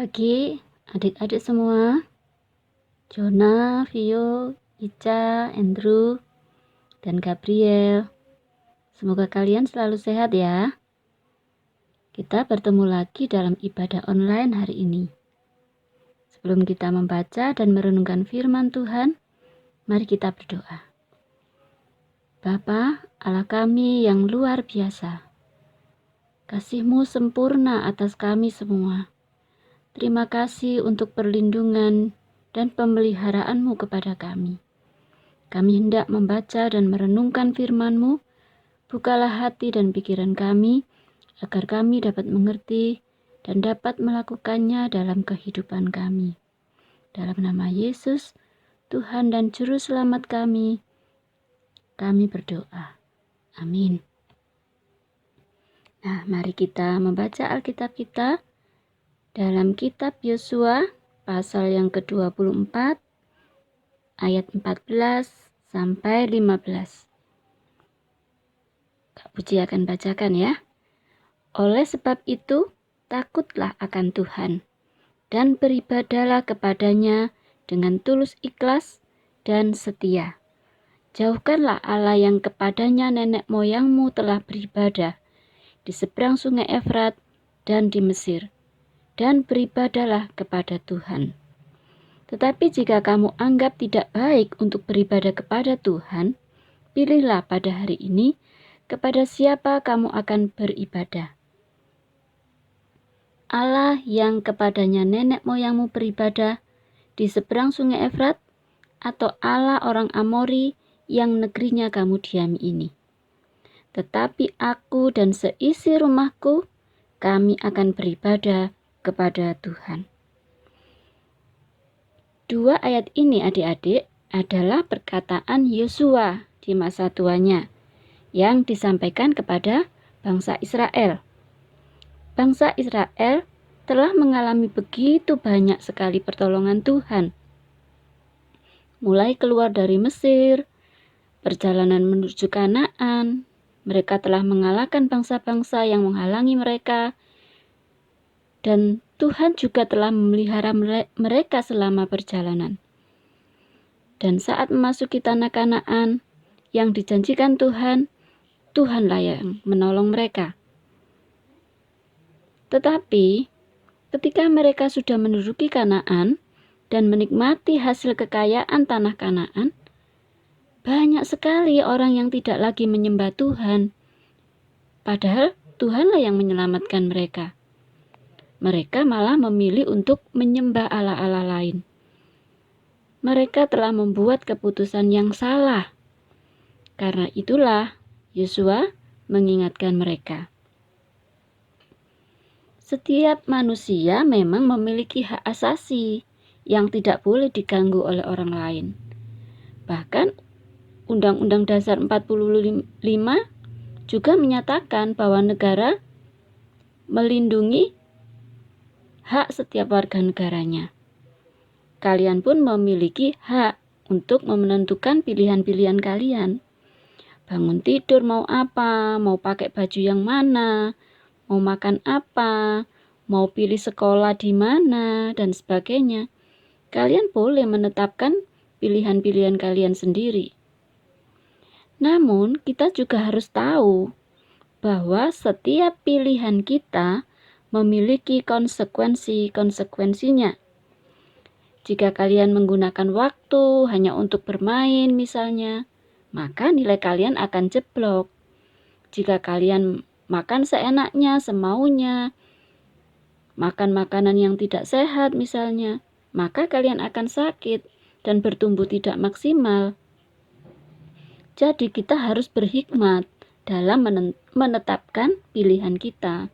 pagi adik-adik semua, Jona, Vio, Ica, Andrew, dan Gabriel. Semoga kalian selalu sehat ya. Kita bertemu lagi dalam ibadah online hari ini. Sebelum kita membaca dan merenungkan firman Tuhan, mari kita berdoa. Bapa, Allah kami yang luar biasa, kasih-Mu sempurna atas kami semua. Terima kasih untuk perlindungan dan pemeliharaan-Mu kepada kami. Kami hendak membaca dan merenungkan firman-Mu. Bukalah hati dan pikiran kami, agar kami dapat mengerti dan dapat melakukannya dalam kehidupan kami. Dalam nama Yesus, Tuhan dan Juru Selamat kami berdoa. Amin. Nah, mari kita membaca Alkitab kita dalam kitab Yosua pasal yang ke-24 ayat 14 sampai 15. Kak Puji akan bacakan ya. Oleh sebab itu, takutlah akan Tuhan dan beribadahlah kepadanya dengan tulus ikhlas dan setia. Jauhkanlah Allah yang kepadanya nenek moyangmu telah beribadah di seberang sungai Efrat dan di Mesir, dan beribadahlah kepada Tuhan. Tetapi jika kamu anggap tidak baik untuk beribadah kepada Tuhan, pilihlah pada hari ini kepada siapa kamu akan beribadah. Allah yang kepadanya nenek moyangmu beribadah di seberang sungai Efrat, atau Allah orang Amori yang negerinya kamu diami ini. Tetapi aku dan seisi rumahku, kami akan beribadah kepada Tuhan. Dua ayat ini adik-adik adalah perkataan Yosua di masa tuanya yang disampaikan kepada bangsa Israel. Bangsa Israel telah mengalami begitu banyak sekali pertolongan Tuhan. Mulai keluar dari Mesir, perjalanan menuju Kanaan, mereka telah mengalahkan bangsa-bangsa yang menghalangi mereka, dan Tuhan juga telah memelihara mereka selama perjalanan. Dan saat memasuki tanah Kanaan yang dijanjikan Tuhan, Tuhanlah yang menolong mereka. Tetapi ketika mereka sudah menduduki Kanaan dan menikmati hasil kekayaan tanah Kanaan, banyak sekali orang yang tidak lagi menyembah Tuhan. Padahal Tuhanlah yang menyelamatkan mereka. Mereka malah memilih untuk menyembah Allah-Allah lain. Mereka telah membuat keputusan yang salah. Karena itulah Yosua mengingatkan mereka. Setiap manusia memang memiliki hak asasi yang tidak boleh diganggu oleh orang lain. Bahkan Undang-Undang Dasar 45 juga menyatakan bahwa negara melindungi hak setiap warga negaranya. Kalian pun memiliki hak untuk menentukan pilihan-pilihan kalian. Bangun tidur mau apa, mau pakai baju yang mana, mau makan apa, mau pilih sekolah di mana, dan sebagainya. Kalian boleh menetapkan pilihan-pilihan kalian sendiri. Namun, kita juga harus tahu bahwa setiap pilihan kita memiliki konsekuensinya. Jika kalian menggunakan waktu hanya untuk bermain misalnya, maka nilai kalian akan jeblok. Jika kalian makan seenaknya, semaunya, makan makanan yang tidak sehat misalnya, maka kalian akan sakit dan bertumbuh tidak maksimal. Jadi kita harus berhikmat dalam menetapkan pilihan kita.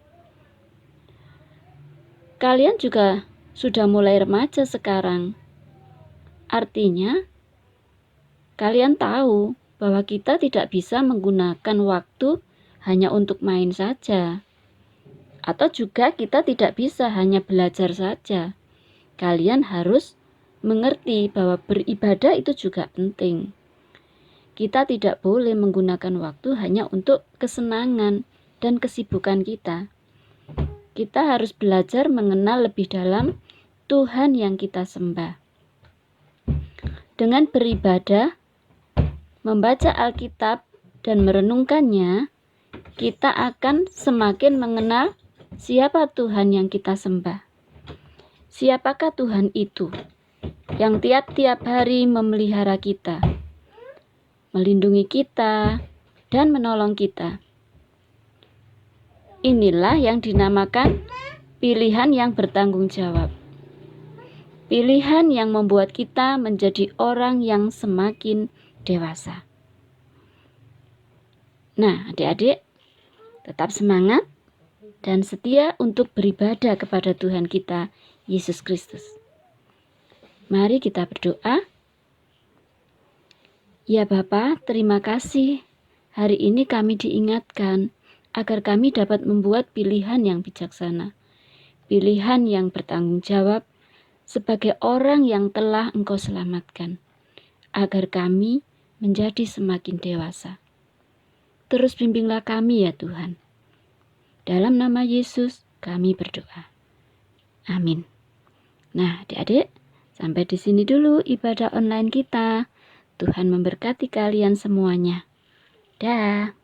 Kalian juga sudah mulai remaja sekarang. Artinya, kalian tahu bahwa kita tidak bisa menggunakan waktu hanya untuk main saja. Atau juga kita tidak bisa hanya belajar saja. Kalian harus mengerti bahwa beribadah itu juga penting. Kita tidak boleh menggunakan waktu hanya untuk kesenangan dan kesibukan kita. kita harus belajar mengenal lebih dalam Tuhan yang kita sembah. Dengan beribadah, membaca Alkitab, dan merenungkannya, kita akan semakin mengenal siapa Tuhan yang kita sembah. Siapakah Tuhan itu yang tiap-tiap hari memelihara kita, melindungi kita, dan menolong kita? Inilah yang dinamakan pilihan yang bertanggung jawab. Pilihan yang membuat kita menjadi orang yang semakin dewasa. Nah, adik-adik, tetap semangat dan setia untuk beribadah kepada Tuhan kita, Yesus Kristus. Mari kita berdoa. Ya Bapa, terima kasih. Hari ini kami diingatkan agar kami dapat membuat pilihan yang bijaksana, pilihan yang bertanggung jawab sebagai orang yang telah Engkau selamatkan, agar kami menjadi semakin dewasa. Terus bimbinglah kami ya Tuhan. Dalam nama Yesus kami berdoa. Amin. Nah, adik-adik, sampai di sini dulu ibadah online kita. Tuhan memberkati kalian semuanya. Dah.